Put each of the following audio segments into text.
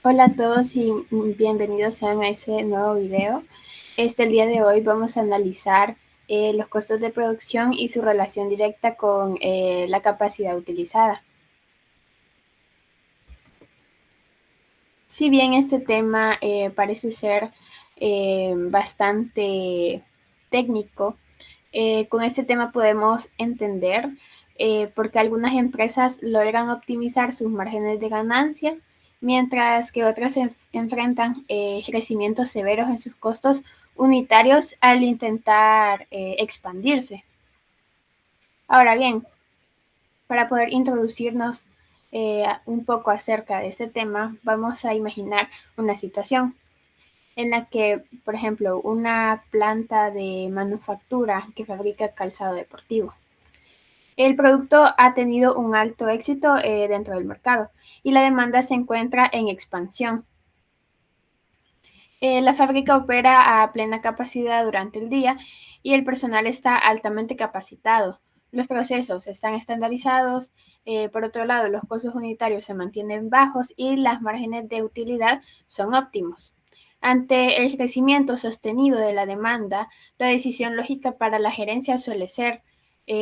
Hola a todos y bienvenidos sean a ese nuevo video. El día de hoy vamos a analizar los costos de producción y su relación directa con la capacidad utilizada. Si bien este tema parece ser bastante técnico, con este tema podemos entender por qué algunas empresas logran optimizar sus márgenes de ganancia, mientras que otras enfrentan crecimientos severos en sus costos unitarios al intentar expandirse. Ahora bien, para poder introducirnos un poco acerca de este tema, vamos a imaginar una situación en la que, por ejemplo, una planta de manufactura que fabrica calzado deportivo. El producto ha tenido un alto éxito dentro del mercado y la demanda se encuentra en expansión. La fábrica opera a plena capacidad durante el día y el personal está altamente capacitado. Los procesos están estandarizados. Por otro lado, los costos unitarios se mantienen bajos y las márgenes de utilidad son óptimos. Ante el crecimiento sostenido de la demanda, la decisión lógica para la gerencia suele ser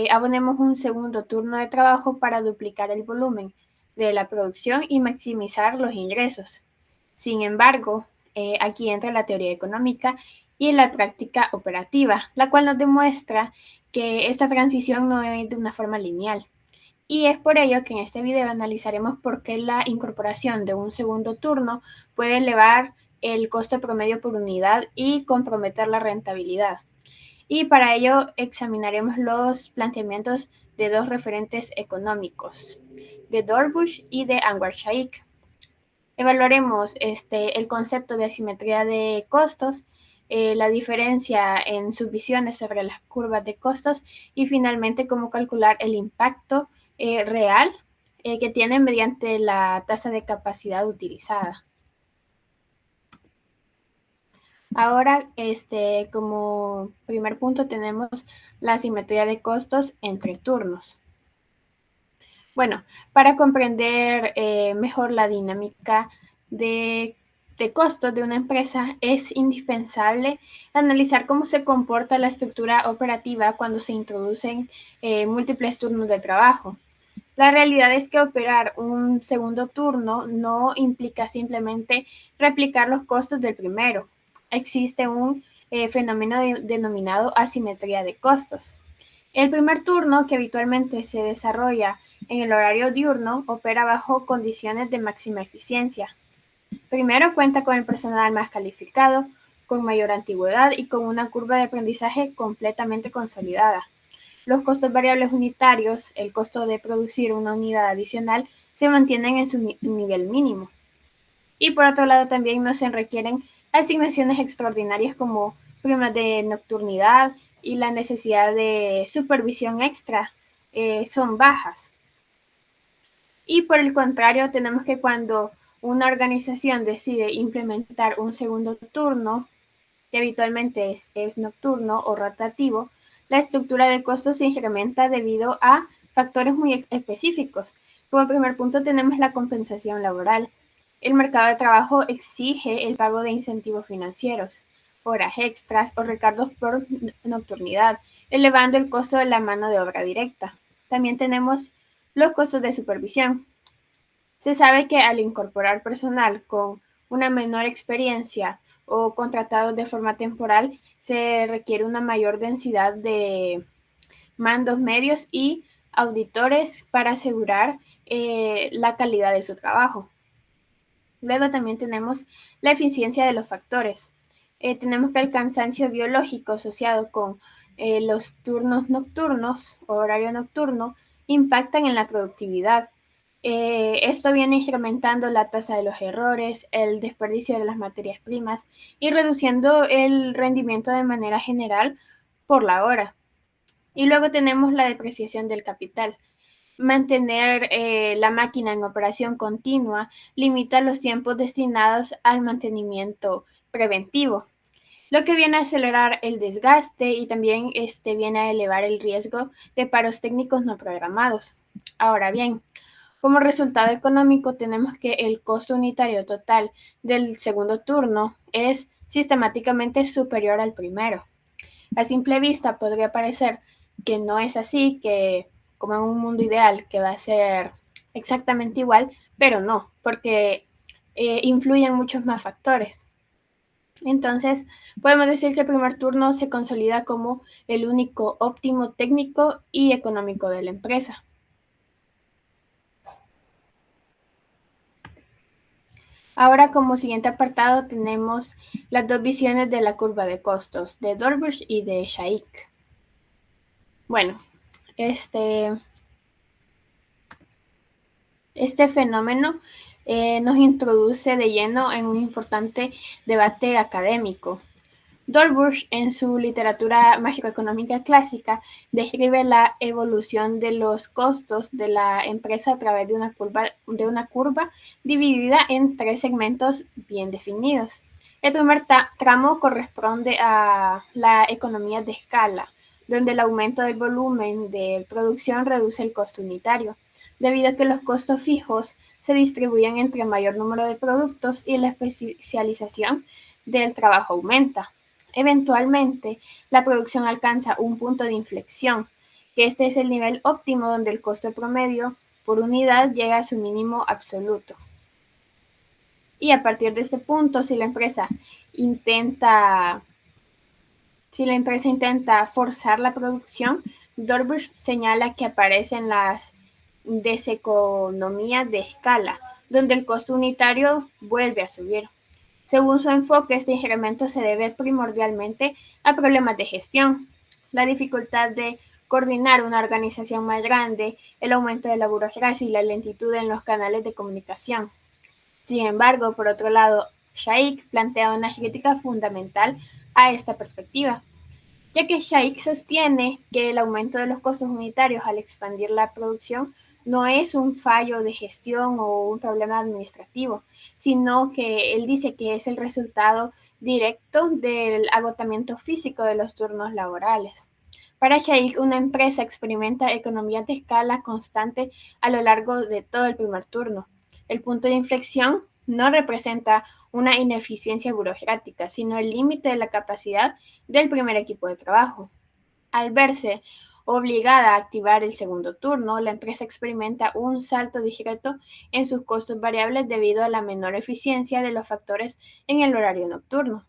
abonemos un segundo turno de trabajo para duplicar el volumen de la producción y maximizar los ingresos. Sin embargo, aquí entra la teoría económica y la práctica operativa, la cual nos demuestra que esta transición no es de una forma lineal. Y es por ello que en este video analizaremos por qué la incorporación de un segundo turno puede elevar el costo promedio por unidad y comprometer la rentabilidad. Y para ello examinaremos los planteamientos de dos referentes económicos, de Dorbush y de Anwar Shaikh. Evaluaremos el concepto de asimetría de costos, la diferencia en sus visiones sobre las curvas de costos y finalmente cómo calcular el impacto real que tienen mediante la tasa de capacidad utilizada. Ahora, como primer punto tenemos la asimetría de costos entre turnos. Bueno, para comprender mejor la dinámica de, de costos de una empresa es indispensable analizar cómo se comporta la estructura operativa cuando se introducen múltiples turnos de trabajo. La realidad es que operar un segundo turno no implica simplemente replicar los costos del primero. Existe un fenómeno denominado asimetría de costos. El primer turno, que habitualmente se desarrolla en el horario diurno, opera bajo condiciones de máxima eficiencia. Primero, cuenta con el personal más calificado, con mayor antigüedad y con una curva de aprendizaje completamente consolidada. Los costos variables unitarios, el costo de producir una unidad adicional, se mantienen en su nivel mínimo. Y por otro lado, también no se requieren asignaciones extraordinarias como primas de nocturnidad y la necesidad de supervisión extra son bajas. Y por el contrario, tenemos que cuando una organización decide implementar un segundo turno, que habitualmente es nocturno o rotativo, la estructura de costos se incrementa debido a factores muy específicos. Como primer punto tenemos la compensación laboral. El mercado de trabajo exige el pago de incentivos financieros, horas extras o recargos por nocturnidad, elevando el costo de la mano de obra directa. También tenemos los costos de supervisión. Se sabe que al incorporar personal con una menor experiencia o contratados de forma temporal, se requiere una mayor densidad de mandos medios y auditores para asegurar la calidad de su trabajo. Luego también tenemos la eficiencia de los factores. Tenemos que el cansancio biológico asociado con los turnos nocturnos o horario nocturno impactan en la productividad. Esto viene incrementando la tasa de los errores, el desperdicio de las materias primas y reduciendo el rendimiento de manera general por la hora. Y luego tenemos la depreciación del capital. Mantener la máquina en operación continua limita los tiempos destinados al mantenimiento preventivo, lo que viene a acelerar el desgaste y también viene a elevar el riesgo de paros técnicos no programados. Ahora bien, Como resultado económico, tenemos que el costo unitario total del segundo turno es sistemáticamente superior al primero. A simple vista podría parecer que no es así, que como en un mundo ideal que va a ser exactamente igual, pero no, porque influyen muchos más factores. Entonces, podemos decir que el primer turno se consolida como el único óptimo técnico y económico de la empresa. Ahora, como siguiente apartado, tenemos las dos visiones de la curva de costos, de Dorbush y de Shaikh. Bueno, este fenómeno nos introduce de lleno en un importante debate académico. Dorbush, en su literatura macroeconómica clásica, describe la evolución de los costos de la empresa a través de una curva dividida en tres segmentos bien definidos. El primer tramo corresponde a la economía de escala, donde el aumento del volumen de producción reduce el costo unitario, debido a que los costos fijos se distribuyen entre mayor número de productos y la especialización del trabajo aumenta. Eventualmente, la producción alcanza un punto de inflexión, que este es el nivel óptimo donde el costo promedio por unidad llega a su mínimo absoluto. Y a partir de este punto, si la empresa intenta forzar la producción, Dorbush señala que aparecen las deseconomías de escala, donde el costo unitario vuelve a subir. Según su enfoque, este incremento se debe primordialmente a problemas de gestión, la dificultad de coordinar una organización más grande, el aumento de la burocracia y la lentitud en los canales de comunicación. Sin embargo, por otro lado, Shaikh plantea una crítica fundamental a esta perspectiva, ya que Shaikh sostiene que el aumento de los costos unitarios al expandir la producción no es un fallo de gestión o un problema administrativo, sino que él dice que es el resultado directo del agotamiento físico de los turnos laborales. Para Shaikh, una empresa experimenta economías de escala constante a lo largo de todo el primer turno. El punto de inflexión no representa una ineficiencia burocrática, sino el límite de la capacidad del primer equipo de trabajo. Al verse obligada a activar el segundo turno, la empresa experimenta un salto discreto en sus costos variables debido a la menor eficiencia de los factores en el horario nocturno.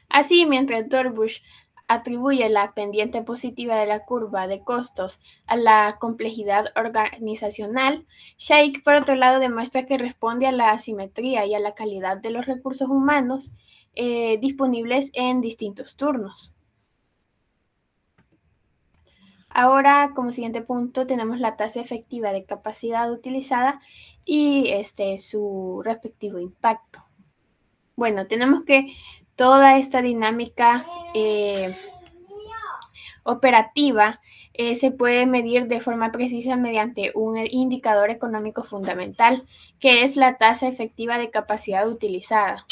Así, mientras Dorbush atribuye la pendiente positiva de la curva de costos a la complejidad organizacional, Shaikh, por otro lado, demuestra que responde a la asimetría y a la calidad de los recursos humanos disponibles en distintos turnos. Ahora, como siguiente punto, tenemos la tasa efectiva de capacidad utilizada y su respectivo impacto. Bueno, tenemos que toda esta dinámica operativa se puede medir de forma precisa mediante un indicador económico fundamental, que es la tasa efectiva de capacidad utilizada.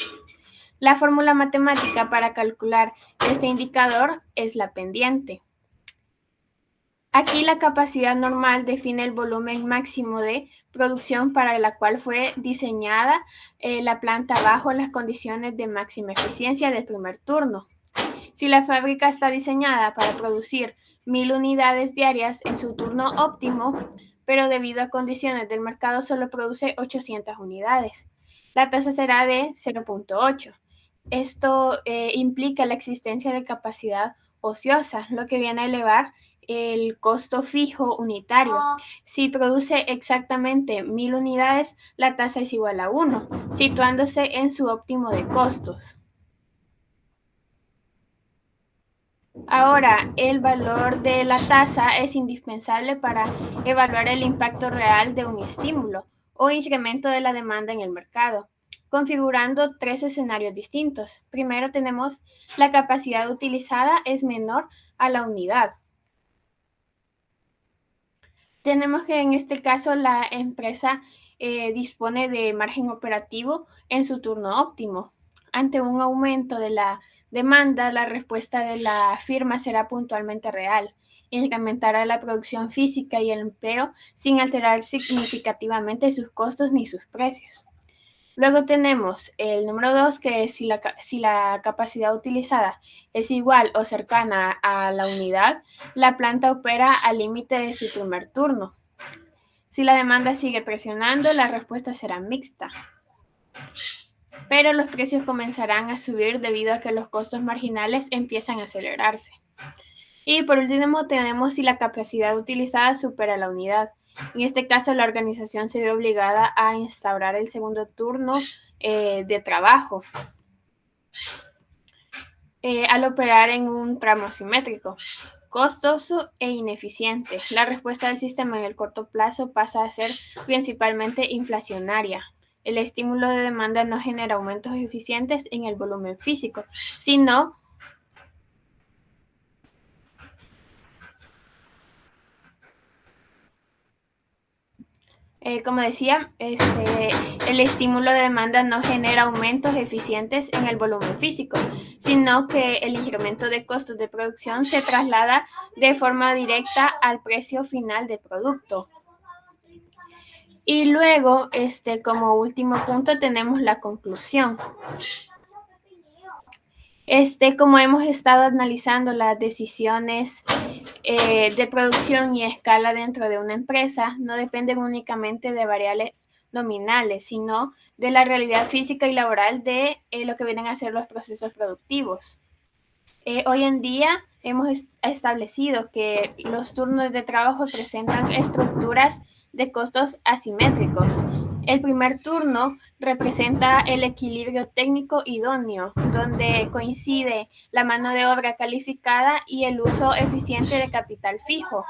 La fórmula matemática para calcular este indicador es la pendiente. Aquí la capacidad normal define el volumen máximo de producción para la cual fue diseñada la planta bajo las condiciones de máxima eficiencia del primer turno. Si la fábrica está diseñada para producir 1000 unidades diarias en su turno óptimo, pero debido a condiciones del mercado solo produce 800 unidades, la tasa será de 0.8. Esto implica la existencia de capacidad ociosa, lo que viene a elevar el costo fijo unitario. Si produce exactamente 1000 unidades, la tasa es igual a 1, situándose en su óptimo de costos. Ahora, el valor de la tasa es indispensable para evaluar el impacto real de un estímulo o incremento de la demanda en el mercado, configurando tres escenarios distintos. Primero tenemos la capacidad utilizada es menor a la unidad. Tenemos que en este caso la empresa dispone de margen operativo en su turno óptimo. Ante un aumento de la demanda, la respuesta de la firma será puntualmente real. incrementará la producción física y el empleo sin alterar significativamente sus costos ni sus precios. Luego tenemos el número 2, que es si la capacidad utilizada es igual o cercana a la unidad, la planta opera al límite de su primer turno. Si la demanda sigue presionando, la respuesta será mixta. Pero los precios comenzarán a subir debido a que los costos marginales empiezan a acelerarse. Y por último tenemos si la capacidad utilizada supera la unidad. En este caso, la organización se ve obligada a instaurar el segundo turno de trabajo al operar en un tramo asimétrico, costoso e ineficiente. La respuesta del sistema en el corto plazo pasa a ser principalmente inflacionaria. El estímulo de demanda no genera aumentos eficientes en el volumen físico, sino como decía, el estímulo de demanda no genera aumentos eficientes en el volumen físico, sino que el incremento de costos de producción se traslada de forma directa al precio final del producto. Y luego, como último punto, tenemos la conclusión. Como hemos estado analizando las decisiones de producción y escala dentro de una empresa, no dependen únicamente de variables nominales, sino de la realidad física y laboral de lo que vienen a ser los procesos productivos. Hoy en día hemos establecido que los turnos de trabajo presentan estructuras de costos asimétricos. El primer turno representa el equilibrio técnico idóneo, donde coincide la mano de obra calificada y el uso eficiente de capital fijo.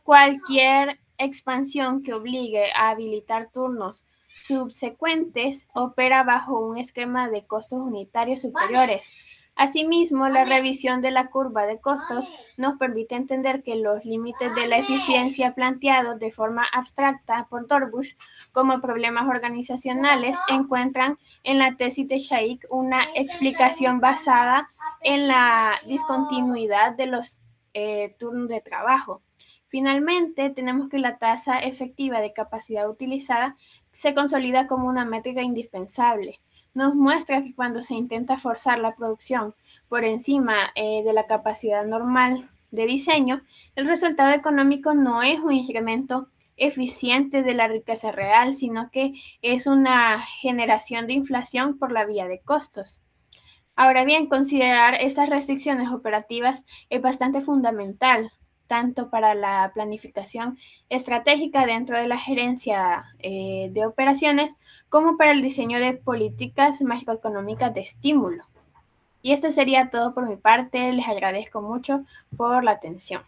Cualquier expansión que obligue a habilitar turnos subsecuentes opera bajo un esquema de costos unitarios superiores. Asimismo, la revisión de la curva de costos nos permite entender que los límites de la eficiencia planteados de forma abstracta por Dorbush como problemas organizacionales encuentran en la tesis de Shaikh una explicación basada en la discontinuidad de los turnos de trabajo. Finalmente, tenemos que la tasa efectiva de capacidad utilizada se consolida como una métrica indispensable. Nos muestra que cuando se intenta forzar la producción por encima de la capacidad normal de diseño, el resultado económico no es un incremento eficiente de la riqueza real, sino que es una generación de inflación por la vía de costos. Ahora bien, considerar estas restricciones operativas es bastante fundamental, tanto para la planificación estratégica dentro de la gerencia de operaciones, como para el diseño de políticas macroeconómicas de estímulo. Y esto sería todo por mi parte. Les agradezco mucho por la atención.